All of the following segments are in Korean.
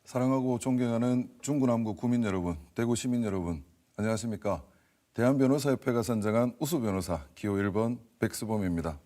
사랑하고 존경하는 중구 남구 구민 여러분, 대구 시민 여러분, 안녕하십니까? 대한변호사협회가 선정한 우수 변호사 기호 1번 백수범입니다.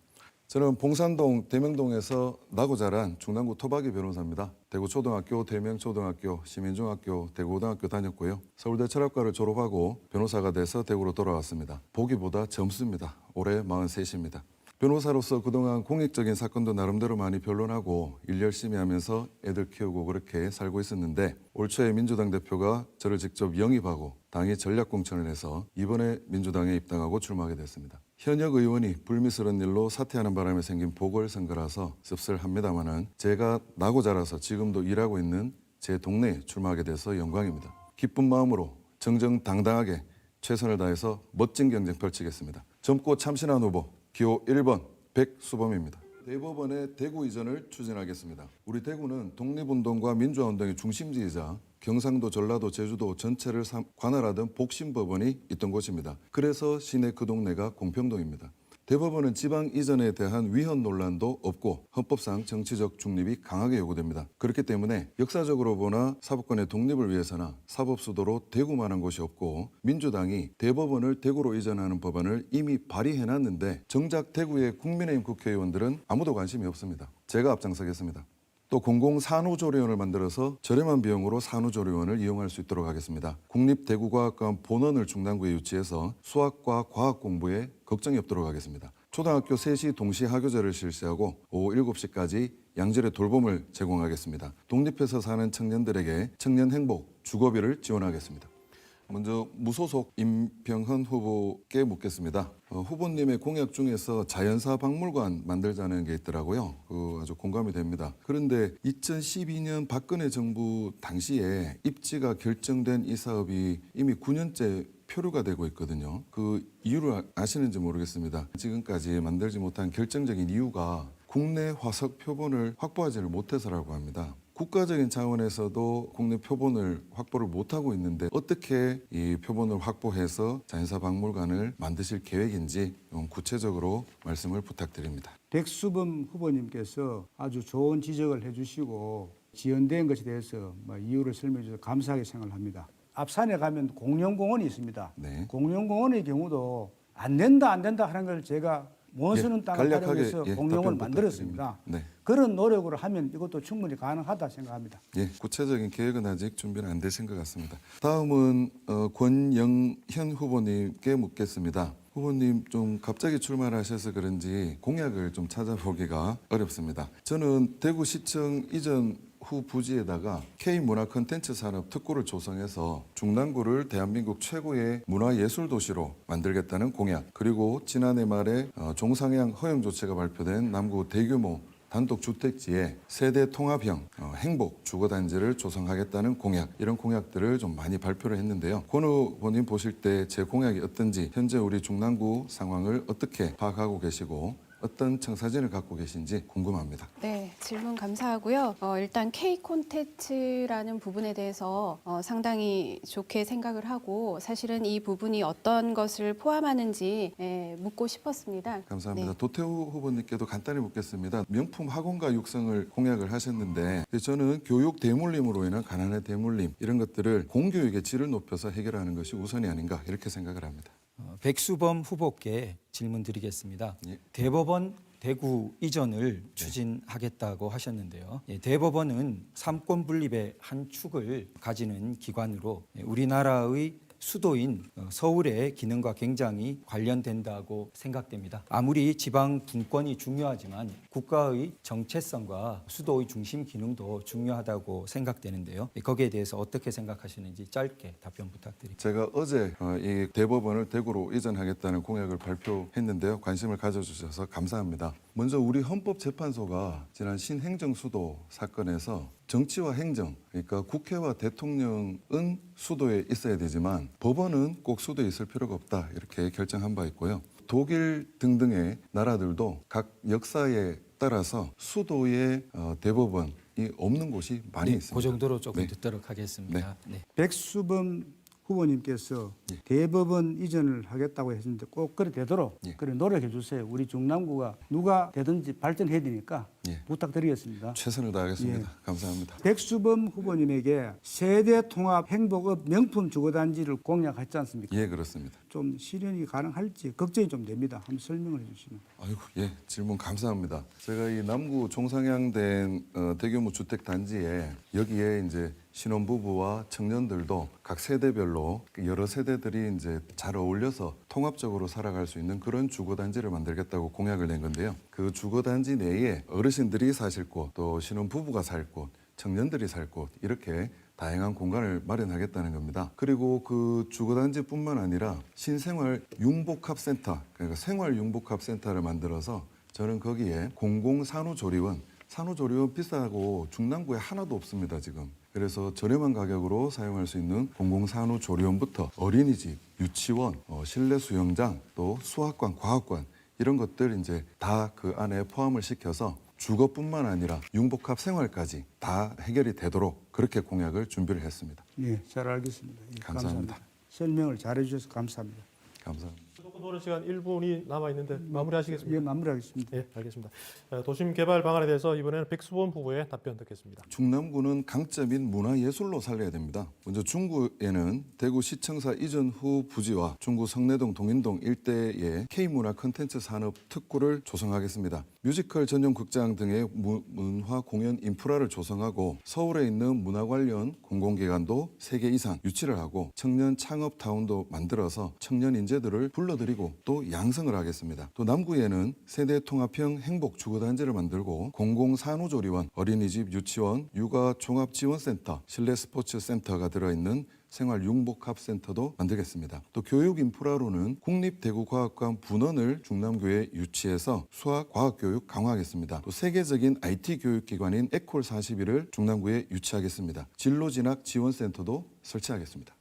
저는 봉산동 대명동에서 나고 자란 중남구 토박이 변호사입니다. 대구 초등학교, 대명초등학교, 시민중학교, 대구고등학교 다녔고요. 서울대 철학과를 졸업하고 변호사가 돼서 대구로 돌아왔습니다. 보기보다 젊습니다. 올해 43입니다. 변호사로서 그동안 공익적인 사건도 나름대로 많이 변론하고 일 열심히 하면서 애들 키우고 그렇게 살고 있었는데 올 초에 민주당 대표가 저를 직접 영입하고 당이 전략공천을 해서 이번에 민주당에 입당하고 출마하게 됐습니다. 현역 의원이 불미스러운 일로 사퇴하는 바람에 생긴 보궐선거라서 씁쓸합니다만은 제가 나고 자라서 지금도 일하고 있는 제 동네에 출마하게 돼서 영광입니다. 기쁜 마음으로 정정당당하게 최선을 다해서 멋진 경쟁 펼치겠습니다. 젊고 참신한 후보 기호 1번 백수범입니다. 대법원의 대구 이전을 추진하겠습니다. 우리 대구는 독립운동과 민주화운동의 중심지이자 경상도, 전라도, 제주도 전체를 관할하던 복심법원이 있던 곳입니다. 그래서 시내 그 동네가 공평동입니다. 대법원은 지방 이전에 대한 위헌 논란도 없고 헌법상 정치적 중립이 강하게 요구됩니다. 그렇기 때문에 역사적으로 보나 사법권의 독립을 위해서나 사법수도로 대구만한 곳이 없고 민주당이 대법원을 대구로 이전하는 법안을 이미 발의해놨는데 정작 대구의 국민의힘 국회의원들은 아무도 관심이 없습니다. 제가 앞장서겠습니다. 또 공공산후조리원을 만들어서 저렴한 비용으로 산후조리원을 이용할 수 있도록 하겠습니다. 국립대구과학관 본원을 중남구에 유치해서 수학과 과학 공부에 걱정이 없도록 하겠습니다. 초등학교 3시 동시 하교제를 실시하고 오후 7시까지 양질의 돌봄을 제공하겠습니다. 독립해서 사는 청년들에게 청년 행복, 주거비를 지원하겠습니다. 먼저 무소속 임평헌 후보께 묻겠습니다. 후보님의 공약 중에서 자연사 박물관 만들자는 게 있더라고요. 아주 공감이 됩니다. 그런데 2012년 박근혜 정부 당시에 입지가 결정된 이 사업이 이미 9년째 표류가 되고 있거든요. 그 이유를 아시는지 모르겠습니다. 지금까지 만들지 못한 결정적인 이유가 국내 화석 표본을 확보하지를 못해서라고 합니다. 국가적인 차원에서도 국내 표본을 확보를 못하고 있는데 어떻게 이 표본을 확보해서 자연사 박물관을 만드실 계획인지 구체적으로 말씀을 부탁드립니다. 백수범 후보님께서 아주 좋은 지적을 해주시고 지연된 것에 대해서 이유를 설명해 주셔서 감사하게 생각을 합니다. 앞산에 가면 공룡공원이 있습니다. 네. 공룡공원의 경우도 안 된다 하는 걸 제가 못 쓰는 땅을 간략하게, 활용해서 공룡을 만들었습니다. 네. 그런 노력으로 하면 이것도 충분히 가능하다 생각합니다. 구체적인 계획은 아직 준비는 안 되신 것 같습니다. 다음은 권영현 후보님께 묻겠습니다. 후보님 좀 갑자기 출마를 하셔서 그런지 공약을 좀 찾아보기가 어렵습니다. 저는 대구시청 이전 후 부지에다가 K문화 콘텐츠 산업 특구를 조성해서 중남구를 대한민국 최고의 문화예술도시로 만들겠다는 공약, 그리고 지난해 말에 종상향 허용 조치가 발표된 남구 대규모 단독주택지에 세대 통합형 행복 주거단지를 조성하겠다는 공약, 이런 공약들을 좀 많이 발표를 했는데요. 권 후보님 보실 때 제 공약이 어떤지, 현재 우리 중남구 상황을 어떻게 파악하고 계시고 어떤 청사진을 갖고 계신지 궁금합니다. 네, 질문 감사하고요. 일단 K 콘텐츠라는 부분에 대해서 상당히 좋게 생각을 하고 사실은 이 부분이 어떤 것을 포함하는지 묻고 싶었습니다. 감사합니다. 네. 도태우 후보님께도 간단히 묻겠습니다. 명품 학원가 육성을 공약을 하셨는데 저는 교육 대물림으로 인한 가난의 대물림, 이런 것들을 공교육의 질을 높여서 해결하는 것이 우선이 아닌가, 이렇게 생각을 합니다. 백수범 후보께 질문 드리겠습니다. 예. 대법원 대구 이전을 추진하겠다고 하셨는데요. 대법원은 삼권 분립의 한 축을 가지는 기관으로 우리나라의 수도인 서울의 기능과 굉장히 관련된다고 생각됩니다. 아무리 지방 분권이 중요하지만 국가의 정체성과 수도의 중심 기능도 중요하다고 생각되는데요. 거기에 대해서 어떻게 생각하시는지 짧게 답변 부탁드립니다. 제가 어제 이 대법원을 대구로 이전하겠다는 공약을 발표했는데요. 관심을 가져주셔서 감사합니다. 먼저 우리 헌법재판소가 지난 신행정수도 사건에서 정치와 행정, 그러니까 국회와 대통령은 수도에 있어야 되지만 법원은 꼭 수도에 있을 필요가 없다, 이렇게 결정한 바 있고요. 독일 등등의 나라들도 각 역사에 따라서 수도에 대법원이 없는 곳이 많이 있습니다. 그 정도로 조금 네. 듣도록 하겠습니다. 네. 백수범 후보님께서 예. 대법원 이전을 하겠다고 했는데 꼭 그래 되도록 예. 그래 노력해 주세요. 우리 중남구가 누가 되든지 발전해야 되니까 예. 부탁드리겠습니다. 최선을 다하겠습니다. 예. 감사합니다. 백수범 후보님에게 세대 통합 행복업 명품 주거단지를 공약했지 않습니까? 예, 그렇습니다. 좀 실현이 가능할지 걱정이 좀 됩니다. 한번 설명을 해주시면. 아이고, 예, 질문 감사합니다. 제가 이 남구 종상향된 대규모 주택 단지에 여기에 이제 신혼부부와 청년들도 각 세대별로 여러 세대들이 이제 잘 어울려서 통합적으로 살아갈 수 있는 그런 주거단지를 만들겠다고 공약을 낸 건데요. 그 주거단지 내에 어르신들이 사실 곳, 또 신혼부부가 살 곳, 청년들이 살 곳 이렇게 다양한 공간을 마련하겠다는 겁니다. 그리고 그 주거단지뿐만 아니라 신생활 융복합센터, 그러니까 생활융복합센터를 만들어서 저는 거기에 공공산후조리원, 산후조리원 비싸고 중남구에 하나도 없습니다, 지금. 그래서 저렴한 가격으로 사용할 수 있는 공공산후조리원부터 어린이집, 유치원, 실내 수영장, 또 수학관, 과학관 이런 것들 이제 다 그 안에 포함을 시켜서 주거뿐만 아니라 융복합 생활까지 다 해결이 되도록 그렇게 공약을 준비를 했습니다. 예, 잘 알겠습니다. 예, 감사합니다. 설명을 잘 해주셔서 감사합니다. 감사합니다. 토론 시간 1분이 남아 있는데 마무리하시겠습니까? 예, 마무리하겠습니다. 예, 알겠습니다. 도심 개발 방안에 대해서 이번에는 백수범 후보의 답변 듣겠습니다. 중남구는 강점인 문화예술로 살려야 됩니다. 먼저 중구에는 대구 시청사 이전 후 부지와 중구 성내동 동인동 일대에 K문화 콘텐츠 산업 특구를 조성하겠습니다. 뮤지컬 전용 극장 등의 문화 공연 인프라를 조성하고 서울에 있는 문화 관련 공공기관도 3개 이상 유치를 하고 청년 창업타운도 만들어서 청년 인재들을 불러들이고 또 양성을 하겠습니다. 또 남구에는 세대 통합형 행복 주거단지를 만들고 공공산후조리원, 어린이집, 유치원, 육아 종합지원센터, 실내 스포츠 센터가 들어있는 생활융복합센터도 만들겠습니다. 또 교육 인프라로는 국립대구과학관 분원을 중남구에 유치해서 수학, 과학교육 강화하겠습니다. 또 세계적인 IT 교육기관인 에콜41을 중남구에 유치하겠습니다. 진로진학 지원센터도 설치하겠습니다.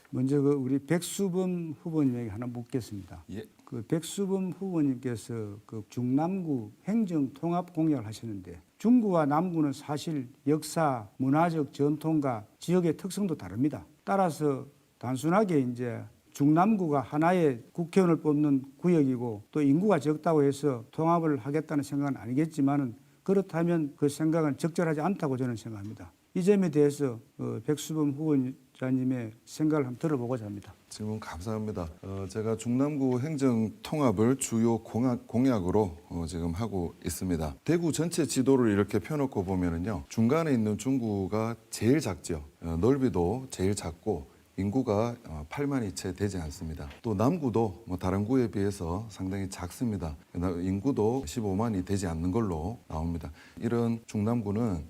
먼저 그 우리 백수범 후보님에게 하나 묻겠습니다. 예. 그 백수범 후보님께서 그 중남구 행정 통합 공약을 하셨는데 중구와 남구는 사실 역사, 문화적 전통과 지역의 특성도 다릅니다. 따라서 단순하게 이제 중남구가 하나의 국회의원을 뽑는 구역이고 또 인구가 적다고 해서 통합을 하겠다는 생각은 아니겠지만은 그렇다면 그 생각은 적절하지 않다고 저는 생각합니다. 이 점에 대해서 백수범 후보자님의 생각을 한번 들어보고자 합니다. 질문 감사합니다. 제가 중남구 행정 통합을 주요 공약으로 지금 하고 있습니다. 대구 전체 지도를 이렇게 펴놓고 보면은요, 중간에 있는 중구가 제일 작죠. 넓이도 제일 작고 인구가 8만이 채 되지 않습니다. 또 남구도 다른 구에 비해서 상당히 작습니다. 인구도 15만이 되지 않는 걸로 나옵니다. 이런 중남구는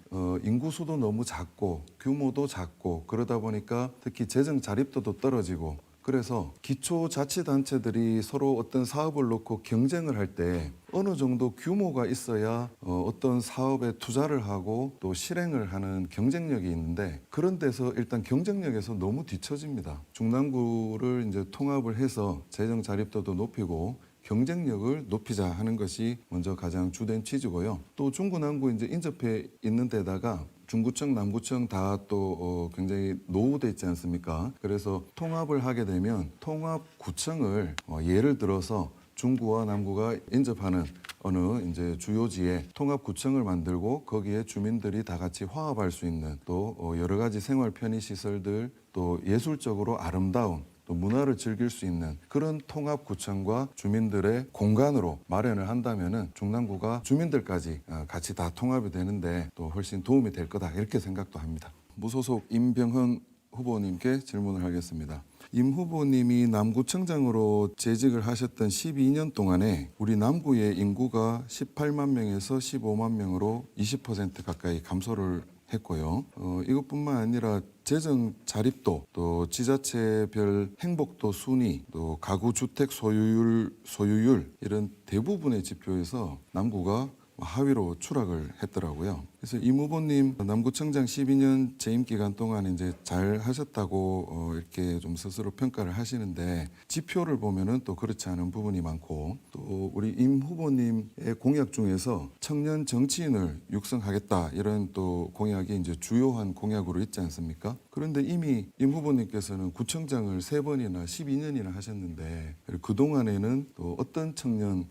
인구 수도 너무 작고 규모도 작고 그러다 보니까 특히 재정 자립도도 떨어지고 그래서 기초자치단체들이 서로 어떤 사업을 놓고 경쟁을 할 때 어느 정도 규모가 있어야 어떤 사업에 투자를 하고 또 실행을 하는 경쟁력이 있는데 그런 데서 일단 경쟁력에서 너무 뒤처집니다. 중남구를 이제 통합을 해서 재정 자립도도 높이고 경쟁력을 높이자 하는 것이 먼저 가장 주된 취지고요. 또 중구 남구 이제 인접해 있는 데다가 중구청, 남구청 다 또 굉장히 노후돼 있지 않습니까? 그래서 통합을 하게 되면 통합구청을 예를 들어서 중구와 남구가 인접하는 어느 이제 주요지에 통합구청을 만들고 거기에 주민들이 다 같이 화합할 수 있는 또 여러 가지 생활 편의 시설들 또 예술적으로 아름다운 또 문화를 즐길 수 있는 그런 통합구청과 주민들의 공간으로 마련을 한다면은 중남구가 주민들까지 같이 다 통합이 되는데 또 훨씬 도움이 될 거다 이렇게 생각도 합니다. 무소속 임병헌 후보님께 질문을 하겠습니다. 임 후보님이 남구청장으로 재직을 하셨던 12년 동안에 우리 남구의 인구가 18만 명에서 15만 명으로 20% 가까이 감소를 했고요. 이것뿐만 아니라 재정 자립도, 또 지자체별 행복도 순위, 또 가구 주택 소유율 이런 대부분의 지표에서 남구가 하위로 추락을 했더라고요. 그래서 임 후보님 남구청장 12년 재임 기간 동안 이제 잘 하셨다고 이렇게 좀 스스로 평가를 하시는데 지표를 보면은 또 그렇지 않은 부분이 많고 또 우리 임 후보님의 공약 중에서 청년 정치인을 육성하겠다 이런 또 공약이 이제 주요한 공약으로 있지 않습니까? 그런데 이미 임 후보님께서는 구청장을 3번이나 12년이나 하셨는데 그동안에는 또 어떤 청년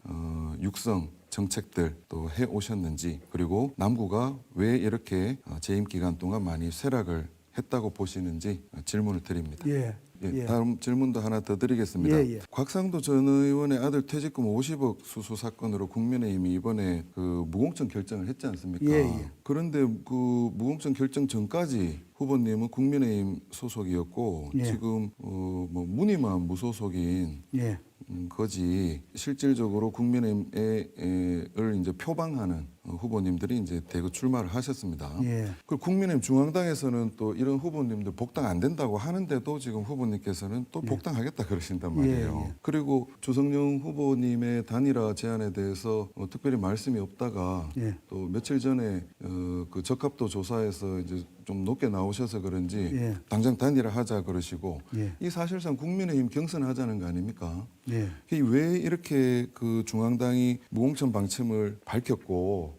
육성 정책들 또 해 오셨는지 그리고 남구가 왜 이렇게 재임 기간 동안 많이 쇠락을 했다고 보시는지 질문을 드립니다. 예. 예, 다음 질문도 하나 더 드리겠습니다. 예. 곽상도 전 의원의 아들 퇴직금 50억 수수 사건으로 국민의힘이 이번에 그 무공천 결정을 했지 않습니까? 예. 그런데 그 무공천 결정 전까지 후보님은 국민의힘 소속이었고 예. 지금 뭐 무늬만 무소속인 예. 거지 실질적으로 국민의힘을 이제 표방하는 후보님들이 이제 대거 출마를 하셨습니다. 예. 그 국민의힘 중앙당에서는 또 이런 후보님들 복당 안 된다고 하는데도 지금 후보님께서는 또 복당하겠다 그러신단 말이에요. 예. 그리고 주성영 후보님의 단일화 제안에 대해서 특별히 말씀이 없다가 예. 또 며칠 전에 그 적합도 조사에서 이제 좀 높게 나오셔서 그런지 예. 당장 단일화 하자 그러시고 예. 이 사실상 국민의힘 경선하자는 거 아닙니까? 예. 왜 이렇게 그 중앙당이 무공천 방침을 밝혔고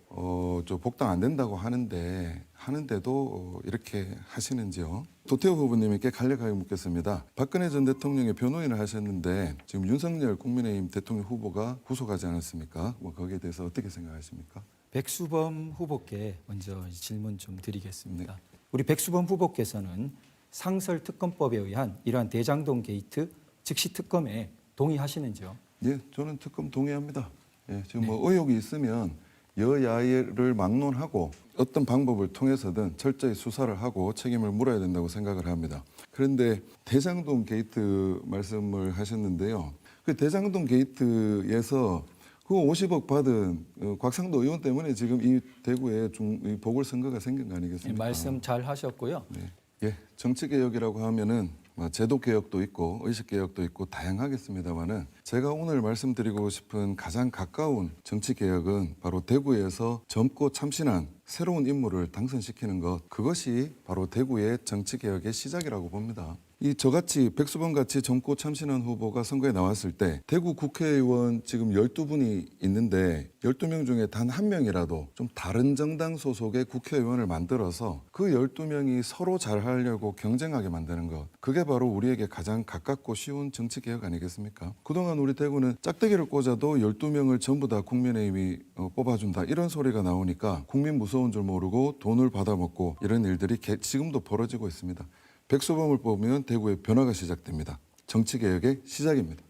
저 복당 안 된다고 하는데도 이렇게 하시는지요? 도태우 후보님께 간략하게 묻겠습니다. 박근혜 전 대통령의 변호인을 하셨는데 지금 윤석열 국민의힘 대통령 후보가 구속하지 않았습니까? 뭐 거기에 대해서 어떻게 생각하십니까? 백수범 후보께 먼저 질문 좀 드리겠습니다. 우리 백수범 후보께서는 상설특검법에 의한 이러한 대장동 게이트 즉시 특검에 동의하시는지요? 예, 저는 특검 동의합니다. 예, 지금 뭐 의혹이 있으면 여야를 막론하고 어떤 방법을 통해서든 철저히 수사를 하고 책임을 물어야 된다고 생각을 합니다. 그런데 대장동 게이트 말씀을 하셨는데요. 그 대장동 게이트에서 그 50억 받은 곽상도 의원 때문에 지금 이 대구에 이 보궐선거가 생긴 거 아니겠습니까? 말씀 잘 하셨고요. 네. 예, 정치개혁이라고 하면은 제도개혁도 있고 의식개혁도 있고 다양하겠습니다만은 제가 오늘 말씀드리고 싶은 가장 가까운 정치개혁은 바로 대구에서 젊고 참신한 새로운 인물을 당선시키는 것, 그것이 바로 대구의 정치개혁의 시작이라고 봅니다. 이 저같이 백수범같이 젊고 참신한 후보가 선거에 나왔을 때 대구 국회의원 지금 12분이 있는데 12명 중에 단 한 명이라도 좀 다른 정당 소속의 국회의원을 만들어서 그 12명이 서로 잘하려고 경쟁하게 만드는 것, 그게 바로 우리에게 가장 가깝고 쉬운 정치개혁 아니겠습니까? 그동안 우리 대구는 짝대기를 꽂아도 12명을 전부 다 국민의힘이 뽑아준다 이런 소리가 나오니까 국민 무서운 줄 모르고 돈을 받아먹고 이런 일들이 지금도 벌어지고 있습니다. 백수범을 뽑으면 대구의 변화가 시작됩니다. 정치개혁의 시작입니다.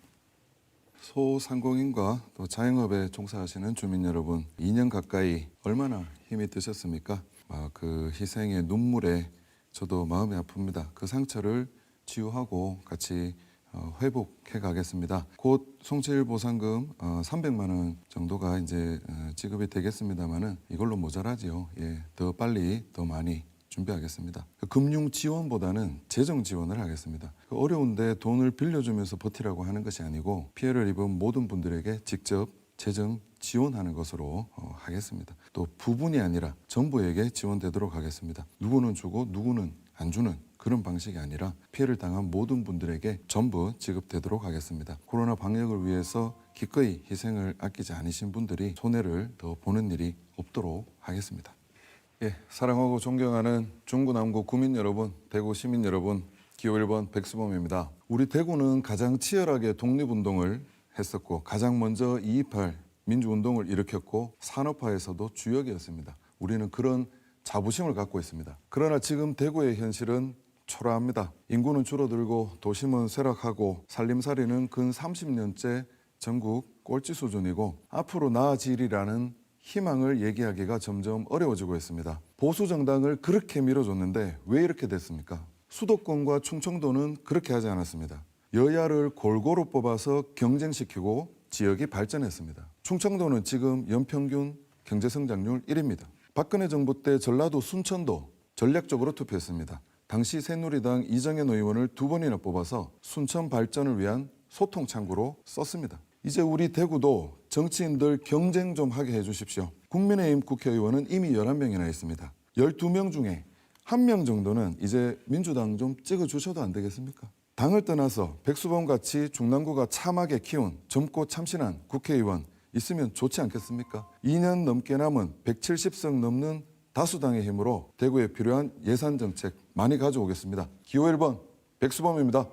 소상공인과 또 자영업에 종사하시는 주민 여러분, 2년 가까이 얼마나 힘이 드셨습니까? 그 희생의 눈물에 저도 마음이 아픕니다. 그 상처를 치유하고 같이 회복해 가겠습니다. 곧 송칠 보상금 300만 원 정도가 이제 지급이 되겠습니다만은 이걸로 모자라지요. 예, 더 빨리 더 많이 준비하겠습니다. 금융 지원보다는 재정 지원을 하겠습니다. 어려운데 돈을 빌려주면서 버티라고 하는 것이 아니고 피해를 입은 모든 분들에게 직접 재정 지원하는 것으로 하겠습니다. 또 부분이 아니라 전부에게 지원되도록 하겠습니다. 누구는 주고 누구는 안 주는 그런 방식이 아니라 피해를 당한 모든 분들에게 전부 지급되도록 하겠습니다. 코로나 방역을 위해서 기꺼이 희생을 아끼지 않으신 분들이 손해를 더 보는 일이 없도록 하겠습니다. 예, 사랑하고 존경하는 중구 남구 구민 여러분, 대구 시민 여러분, 기호 1번 백수범입니다. 우리 대구는 가장 치열하게 독립운동을 했었고 가장 먼저 2.28 민주운동을 일으켰고 산업화에서도 주역이었습니다. 우리는 그런 자부심을 갖고 있습니다. 그러나 지금 대구의 현실은 초라합니다. 인구는 줄어들고 도심은 쇠락하고 살림살이는 근 30년째 전국 꼴찌 수준이고 앞으로 나아지리라는 희망을 얘기하기가 점점 어려워지고 있습니다. 보수 정당을 그렇게 밀어줬는데 왜 이렇게 됐습니까? 수도권과 충청도는 그렇게 하지 않았습니다. 여야를 골고루 뽑아서 경쟁시키고 지역이 발전했습니다. 충청도는 지금 연평균 경제성장률 1위입니다. 박근혜 정부 때 전라도 순천도 전략적으로 투표했습니다. 당시 새누리당 이정현 의원을 2번이나 뽑아서 순천 발전을 위한 소통 창구로 썼습니다. 이제 우리 대구도 정치인들 경쟁 좀 하게 해주십시오. 국민의힘 국회의원은 이미 11명이나 있습니다. 12명 중에 1명 정도는 이제 민주당 좀 찍어주셔도 안 되겠습니까? 당을 떠나서 백수범 같이 중남구가 참하게 키운 젊고 참신한 국회의원 있으면 좋지 않겠습니까? 2년 넘게 남은 170석 넘는 다수당의 힘으로 대구에 필요한 예산 정책 많이 가져오겠습니다. 기호 1번 백수범입니다.